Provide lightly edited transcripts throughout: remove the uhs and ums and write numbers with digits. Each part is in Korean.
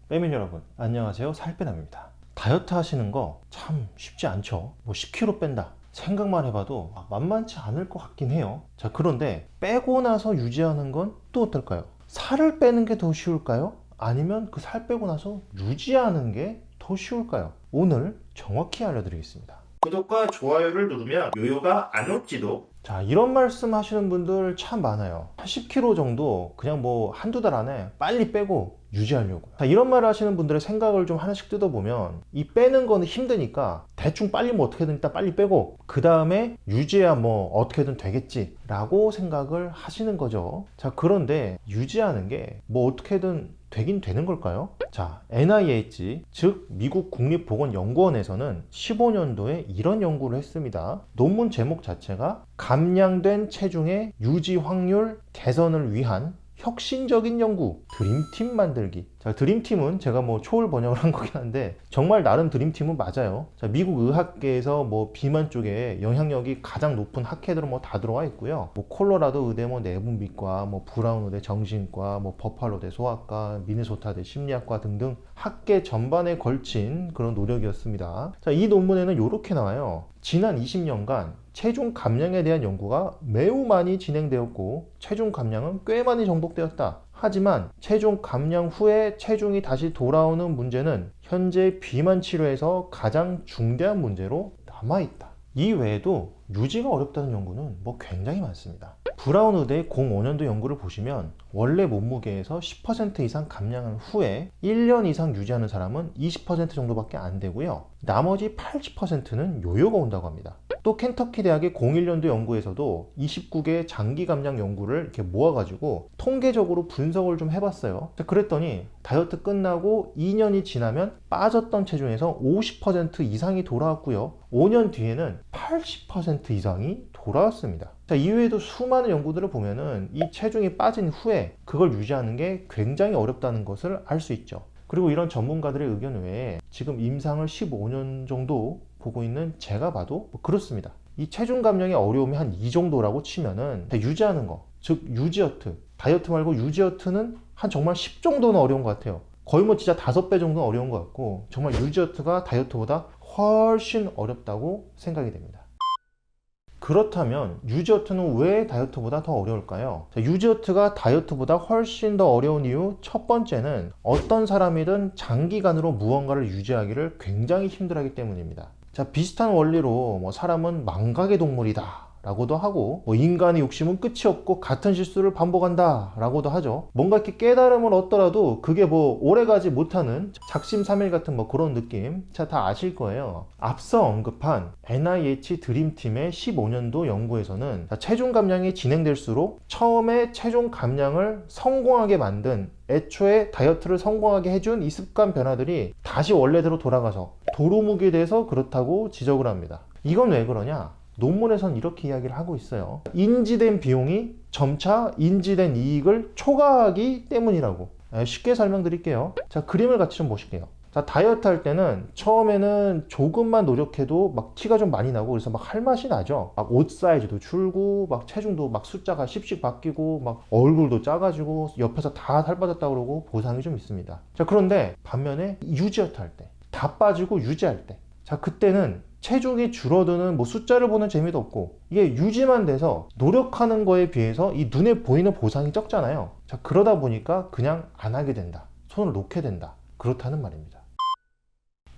빼민 여러분, 안녕하세요. 살빼남입니다. 다이어트 하시는 거 참 쉽지 않죠. 뭐 10kg 뺀다. 생각만 해봐도 만만치 않을 것 같긴 해요. 자, 그런데 빼고 나서 유지하는 건 또 어떨까요? 살을 빼는 게 더 쉬울까요? 아니면 그 살 빼고 나서 유지하는 게 더 쉬울까요? 오늘 정확히 알려드리겠습니다. 구독과 좋아요를 누르면 요요가 안 올지도. 자, 이런 말씀 하시는 분들 참 많아요. 10kg 정도 그냥 뭐 한두 달 안에 빨리 빼고 유지하려고요. 자, 이런 말을 하시는 분들의 생각을 좀 하나씩 뜯어보면 이 빼는 거는 힘드니까 대충 빨리 뭐 어떻게든 일단 빨리 빼고 그 다음에 유지해야 뭐 어떻게든 되겠지 라고 생각을 하시는 거죠. 자, 그런데 유지하는 게 뭐 어떻게든 되긴 되는 걸까요? 자, NIH, 즉 미국 국립보건연구원에서는 15년도에 이런 연구를 했습니다. 논문 제목 자체가 감량된 체중의 유지 확률 개선을 위한 혁신적인 연구, 드림팀 만들기. 자, 드림팀은 제가 뭐 초월 번역을 한 거긴 한데 정말 나름 드림팀은 맞아요. 자, 미국 의학계에서 뭐 비만 쪽에 영향력이 가장 높은 학회들은 뭐 다 들어와 있고요. 뭐 콜로라도 의대 뭐 내분비과, 뭐 브라운 의대 정신과, 뭐 버팔로대 소아과, 미네소타대 심리학과 등등 학계 전반에 걸친 그런 노력이었습니다. 자, 이 논문에는 이렇게 나와요. 지난 20년간 체중 감량에 대한 연구가 매우 많이 진행되었고 체중 감량은 꽤 많이 정복되었다. 하지만 체중 감량 후에 체중이 다시 돌아오는 문제는 현재 비만 치료에서 가장 중대한 문제로 남아있다. 이 외에도 유지가 어렵다는 연구는 뭐 굉장히 많습니다. 브라운 의대의 05년도 연구를 보시면 원래 몸무게에서 10% 이상 감량한 후에 1년 이상 유지하는 사람은 20% 정도밖에 안 되고요. 나머지 80%는 요요가 온다고 합니다. 또 켄터키 대학의 01년도 연구에서도 29개의 장기 감량 연구를 이렇게 모아가지고 통계적으로 분석을 좀 해봤어요. 그랬더니 다이어트 끝나고 2년이 지나면 빠졌던 체중에서 50% 이상이 돌아왔고요. 5년 뒤에는 80% 이상이 돌아왔습니다. 자, 이외에도 수많은 연구들을 보면은 이 체중이 빠진 후에 그걸 유지하는 게 굉장히 어렵다는 것을 알 수 있죠. 그리고 이런 전문가들의 의견 외에 지금 임상을 15년 정도 보고 있는 제가 봐도 뭐 그렇습니다. 이 체중 감량의 어려움이 한 이 정도라고 치면은 유지하는 거, 즉 유지어트, 다이어트 말고 유지어트는 한 정말 10 정도는 어려운 것 같아요. 거의 뭐 진짜 5배 정도는 어려운 것 같고 정말 유지어트가 다이어트보다 훨씬 어렵다고 생각이 됩니다. 그렇다면 유지어트는 왜 다이어트보다 더 어려울까요? 자, 유지어트가 다이어트보다 훨씬 더 어려운 이유 첫 번째는 어떤 사람이든 장기간으로 무언가를 유지하기를 굉장히 힘들어하기 때문입니다. 자, 비슷한 원리로 뭐 사람은 망각의 동물이다 라고도 하고 뭐 인간의 욕심은 끝이 없고 같은 실수를 반복한다 라고도 하죠. 뭔가 이렇게 깨달음을 얻더라도 그게 뭐 오래가지 못하는 작심삼일 같은 뭐 그런 느낌 다 아실 거예요. 앞서 언급한 NIH 드림팀의 15년도 연구에서는 체중 감량이 진행될수록 처음에 체중 감량을 성공하게 만든 애초에 다이어트를 성공하게 해준 이 습관 변화들이 다시 원래대로 돌아가서 도루묵이 돼서 그렇다고 지적을 합니다. 이건 왜 그러냐? 논문에선 이렇게 이야기를 하고 있어요. 인지된 비용이 점차 인지된 이익을 초과하기 때문이라고. 쉽게 설명드릴게요. 자, 그림을 같이 좀 보실게요. 자, 다이어트 할 때는 처음에는 조금만 노력해도 막 티가 좀 많이 나고 그래서 막 할 맛이 나죠. 막 옷 사이즈도 줄고 막 체중도 막 숫자가 10씩 바뀌고 막 얼굴도 작아지고 옆에서 다 살 빠졌다 그러고 보상이 좀 있습니다. 자, 그런데 반면에 유지어트 할 때, 다 빠지고 유지할 때, 자, 그때는 체중이 줄어드는 뭐 숫자를 보는 재미도 없고 이게 유지만 돼서 노력하는 거에 비해서 이 눈에 보이는 보상이 적잖아요. 자, 그러다 보니까 그냥 안 하게 된다. 손을 놓게 된다. 그렇다는 말입니다.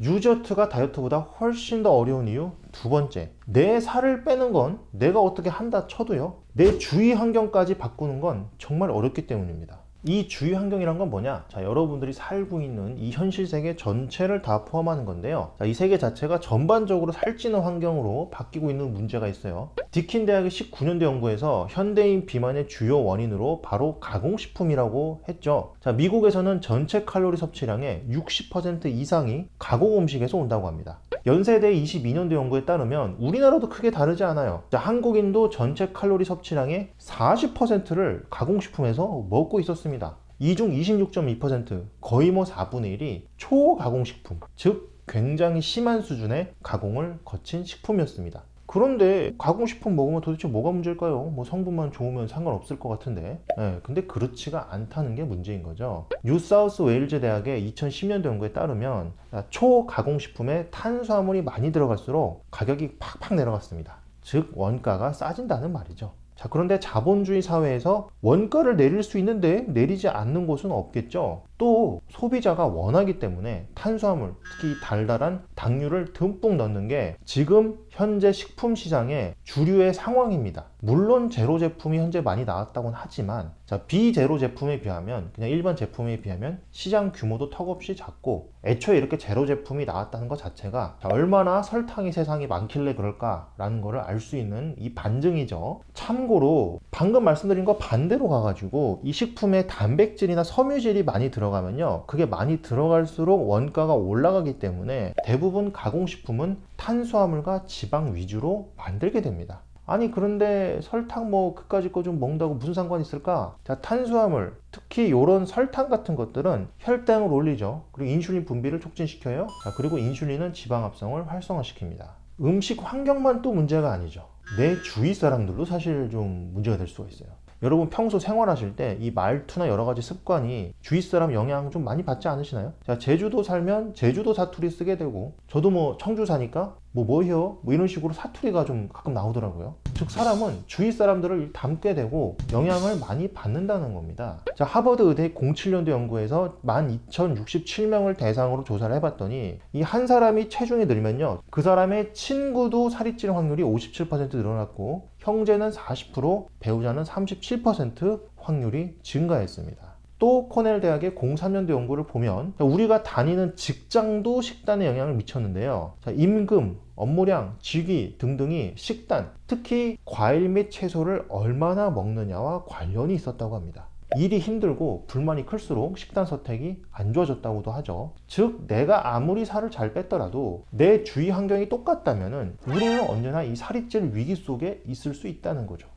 유지어트가 다이어트보다 훨씬 더 어려운 이유 두 번째, 내 살을 빼는 건 내가 어떻게 한다 쳐도요, 내 주위 환경까지 바꾸는 건 정말 어렵기 때문입니다. 이 주위 환경이란 건 뭐냐? 자, 여러분들이 살고 있는 이 현실 세계 전체를 다 포함하는 건데요. 자, 이 세계 자체가 전반적으로 살찌는 환경으로 바뀌고 있는 문제가 있어요. 디킨 대학의 19년도 연구에서 현대인 비만의 주요 원인으로 바로 가공식품이라고 했죠. 자, 미국에서는 전체 칼로리 섭취량의 60% 이상이 가공 음식에서 온다고 합니다. 연세대 22년도 연구에 따르면 우리나라도 크게 다르지 않아요. 자, 한국인도 전체 칼로리 섭취량의 40%를 가공식품에서 먹고 있었습니다. 이 중 26.2%, 거의 뭐 4분의 1이 초가공식품, 즉 굉장히 심한 수준의 가공을 거친 식품이었습니다. 그런데 가공식품 먹으면 도대체 뭐가 문제일까요? 뭐 성분만 좋으면 상관없을 것 같은데. 근데 그렇지가 않다는 게 문제인 거죠. 뉴사우스 웨일즈 대학의 2010년도 연구에 따르면 초가공식품에 탄수화물이 많이 들어갈수록 가격이 팍팍 내려갔습니다. 즉 원가가 싸진다는 말이죠. 자, 그런데 자본주의 사회에서 원가를 내릴 수 있는데 내리지 않는 곳은 없겠죠. 또 소비자가 원하기 때문에 탄수화물, 특히 달달한 당류를 듬뿍 넣는 게 지금 현재 식품 시장의 주류의 상황입니다. 물론 제로 제품이 현재 많이 나왔다고는 하지만 비제로 제품에 비하면, 그냥 일반 제품에 비하면 시장 규모도 턱없이 작고, 애초에 이렇게 제로 제품이 나왔다는 것 자체가 얼마나 설탕이 세상에 많길래 그럴까라는 거를 알 수 있는 이 반증이죠. 참고로 방금 말씀드린 거 반대로 가가지고 이 식품에 단백질이나 섬유질이 많이 들어가면요, 그게 많이 들어갈수록 원가가 올라가기 때문에 대부분 가공식품은 탄수화물과 지방 위주로 만들게 됩니다. 아니 그런데 설탕 뭐 그까짓 거 좀 먹는다고 무슨 상관이 있을까? 자, 탄수화물, 특히 이런 설탕 같은 것들은 혈당을 올리죠. 그리고 인슐린 분비를 촉진시켜요. 자, 그리고 인슐린은 지방 합성을 활성화시킵니다. 음식 환경만 또 문제가 아니죠. 내 주위 사람들도 사실 좀 문제가 될 수가 있어요. 여러분 평소 생활하실 때 이 말투나 여러 가지 습관이 주위 사람 영향 좀 많이 받지 않으시나요? 자, 제주도 살면 제주도 사투리 쓰게 되고, 저도 뭐 청주 사니까 뭐해요? 뭐 이런 식으로 사투리가 좀 가끔 나오더라고요. 즉 사람은 주위 사람들을 닮게 되고 영향을 많이 받는다는 겁니다. 자, 하버드 의대 07년도 연구에서 12,067명을 대상으로 조사를 해봤더니 이 한 사람이 체중이 늘면요, 그 사람의 친구도 살이 찔 확률이 57% 늘어났고, 형제는 40%, 배우자는 37% 확률이 증가했습니다. 또 코넬 대학의 03년도 연구를 보면 우리가 다니는 직장도 식단에 영향을 미쳤는데요. 자, 임금, 업무량, 직위 등등이 식단, 특히 과일 및 채소를 얼마나 먹느냐와 관련이 있었다고 합니다. 일이 힘들고 불만이 클수록 식단 선택이 안 좋아졌다고도 하죠. 즉 내가 아무리 살을 잘 뺐더라도 내 주위 환경이 똑같다면 우리는 언제나 이 살이 찔 위기 속에 있을 수 있다는 거죠.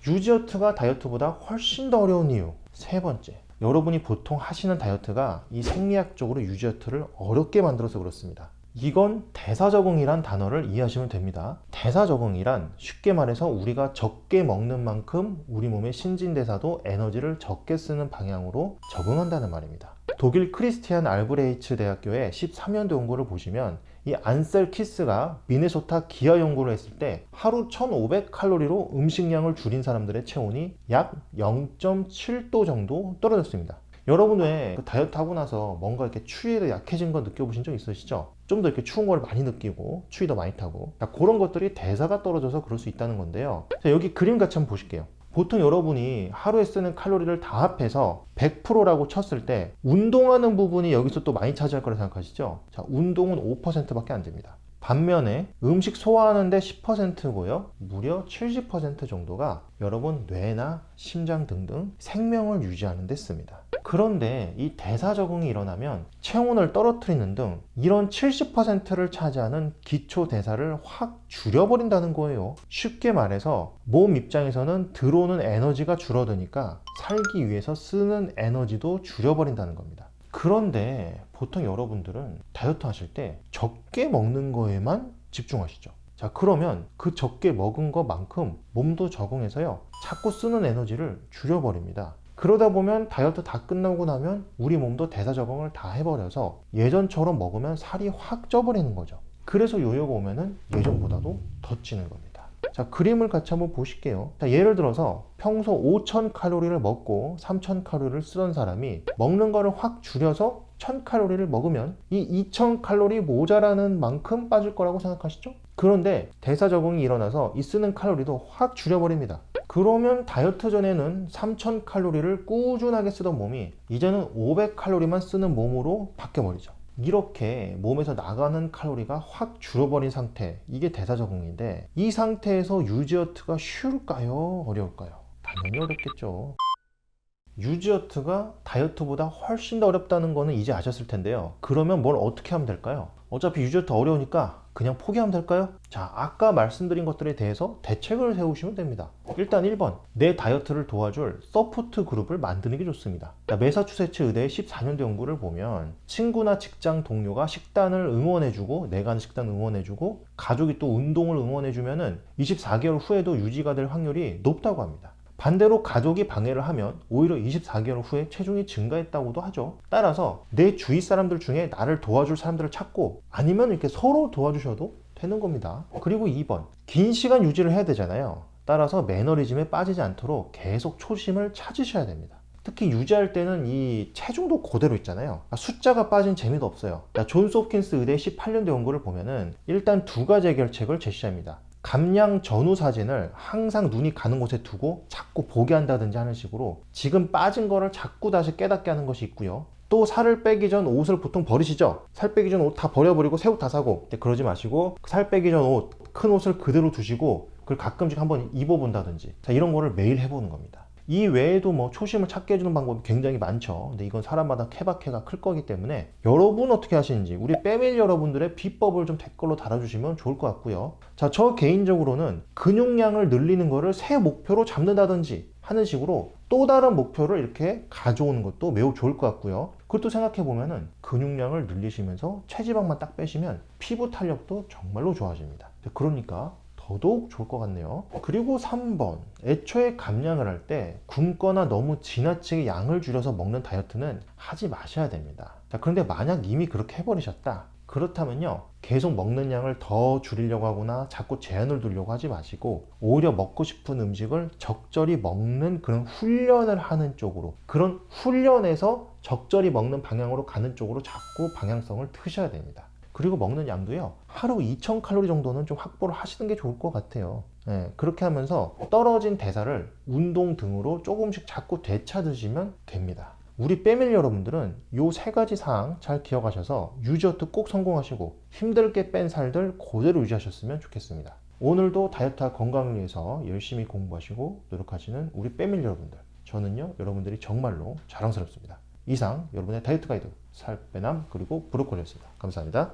유지어트가 다이어트보다 훨씬 더 어려운 이유, 세 번째, 여러분이 보통 하시는 다이어트가 이 생리학적으로 유지어트를 어렵게 만들어서 그렇습니다. 이건 대사적응이란 단어를 이해하시면 됩니다. 대사적응이란 쉽게 말해서 우리가 적게 먹는 만큼 우리 몸의 신진대사도 에너지를 적게 쓰는 방향으로 적응한다는 말입니다. 독일 크리스티안 알브레이츠 대학교의 13년도 연구를 보시면 이 안셀 키스가 미네소타 기아 연구를 했을 때 하루 1500칼로리로 음식량을 줄인 사람들의 체온이 약 0.7도 정도 떨어졌습니다. 여러분 왜 다이어트 하고 나서 뭔가 이렇게 추위에 약해진 거 느껴보신 적 있으시죠? 좀 더 이렇게 추운 걸 많이 느끼고 추위 더 많이 타고, 그런 것들이 대사가 떨어져서 그럴 수 있다는 건데요. 자, 여기 그림 같이 한번 보실게요. 보통 여러분이 하루에 쓰는 칼로리를 다 합해서 100%라고 쳤을 때 운동하는 부분이 여기서 또 많이 차지할 거라고 생각하시죠? 자, 운동은 5%밖에 안 됩니다. 반면에 음식 소화하는데 10%고요. 무려 70% 정도가 여러분 뇌나 심장 등등 생명을 유지하는 데 씁니다. 그런데 이 대사 적응이 일어나면 체온을 떨어뜨리는 등 이런 70%를 차지하는 기초 대사를 확 줄여버린다는 거예요. 쉽게 말해서 몸 입장에서는 들어오는 에너지가 줄어드니까 살기 위해서 쓰는 에너지도 줄여버린다는 겁니다. 그런데 보통 여러분들은 다이어트 하실 때 적게 먹는 거에만 집중하시죠. 자, 그러면 그 적게 먹은 것만큼 몸도 적응해서요, 자꾸 쓰는 에너지를 줄여버립니다. 그러다 보면 다이어트 다 끝나고 나면 우리 몸도 대사 적응을 다 해버려서 예전처럼 먹으면 살이 확 쪄버리는 거죠. 그래서 요요가 오면은 예전보다도 더 찌는 겁니다. 자, 그림을 같이 한번 보실게요. 자, 예를 들어서 평소 5000칼로리를 먹고 3000칼로리를 쓰던 사람이 먹는 거를 확 줄여서 1000칼로리를 먹으면 이 2000칼로리 모자라는 만큼 빠질 거라고 생각하시죠? 그런데 대사 적응이 일어나서 이 쓰는 칼로리도 확 줄여버립니다. 그러면 다이어트 전에는 3000칼로리를 꾸준하게 쓰던 몸이 이제는 500칼로리만 쓰는 몸으로 바뀌어버리죠. 이렇게 몸에서 나가는 칼로리가 확 줄어버린 상태, 이게 대사 적응인데, 이 상태에서 유지어트가 쉬울까요? 어려울까요? 당연히 어렵겠죠. 유지어트가 다이어트보다 훨씬 더 어렵다는 거는 이제 아셨을 텐데요. 그러면 뭘 어떻게 하면 될까요? 어차피 유지어트 어려우니까 그냥 포기하면 될까요? 자, 아까 말씀드린 것들에 대해서 대책을 세우시면 됩니다. 일단 1번, 내 다이어트를 도와줄 서포트 그룹을 만드는 게 좋습니다. 매사추세츠 의대의 14년도 연구를 보면 친구나 직장 동료가 식단을 응원해주고, 내가 하는 식단 응원해주고, 가족이 또 운동을 응원해주면은 24개월 후에도 유지가 될 확률이 높다고 합니다. 반대로 가족이 방해를 하면 오히려 24개월 후에 체중이 증가했다고도 하죠. 따라서 내 주위 사람들 중에 나를 도와줄 사람들을 찾고, 아니면 이렇게 서로 도와주셔도 되는 겁니다. 그리고 2번, 긴 시간 유지를 해야 되잖아요. 따라서 매너리즘에 빠지지 않도록 계속 초심을 찾으셔야 됩니다. 특히 유지할 때는 이 체중도 그대로 있잖아요. 숫자가 빠진 재미도 없어요. 존스 홉킨스 의대 18년도 연구를 보면은 일단 두 가지 해결책을 제시합니다. 감량 전후 사진을 항상 눈이 가는 곳에 두고 자꾸 보게 한다든지 하는 식으로 지금 빠진 거를 자꾸 다시 깨닫게 하는 것이 있고요. 또 살을 빼기 전 옷을 보통 버리시죠? 살 빼기 전 옷 다 버려버리고 새 옷 다 사고, 그러지 마시고 살 빼기 전 옷, 큰 옷을 그대로 두시고 그걸 가끔씩 한번 입어본다든지, 자, 이런 거를 매일 해보는 겁니다. 이 외에도 뭐 초심을 찾게 해주는 방법이 굉장히 많죠. 근데 이건 사람마다 케바케가 클 거기 때문에 여러분 어떻게 하시는지 우리 패밀리 여러분들의 비법을 좀 댓글로 달아주시면 좋을 것 같고요. 자, 저 개인적으로는 근육량을 늘리는 거를 새 목표로 잡는다든지 하는 식으로 또 다른 목표를 이렇게 가져오는 것도 매우 좋을 것 같고요. 그것도 생각해 보면은 근육량을 늘리시면서 체지방만 딱 빼시면 피부 탄력도 정말로 좋아집니다. 그러니까 더더욱 좋을 것 같네요. 그리고 3번, 애초에 감량을 할 때 굶거나 너무 지나치게 양을 줄여서 먹는 다이어트는 하지 마셔야 됩니다. 자, 그런데 만약 이미 그렇게 해버리셨다, 그렇다면요, 계속 먹는 양을 더 줄이려고 하거나 자꾸 제한을 두려고 하지 마시고, 오히려 먹고 싶은 음식을 적절히 먹는 그런 훈련을 하는 쪽으로, 그런 훈련에서 적절히 먹는 방향으로 가는 쪽으로 자꾸 방향성을 트셔야 됩니다. 그리고 먹는 양도요, 하루 2000칼로리 정도는 좀 확보를 하시는 게 좋을 것 같아요. 그렇게 하면서 떨어진 대사를 운동 등으로 조금씩 자꾸 되찾으시면 됩니다. 우리 패밀리 여러분들은 요 세 가지 사항 잘 기억하셔서 유지어트 꼭 성공하시고 힘들게 뺀 살들 그대로 유지하셨으면 좋겠습니다. 오늘도 다이어트와 건강을 위해서 열심히 공부하시고 노력하시는 우리 패밀리 여러분들, 저는요, 여러분들이 정말로 자랑스럽습니다. 이상 여러분의 다이어트 가이드 살빼남 그리고 브로콜리였습니다. 감사합니다.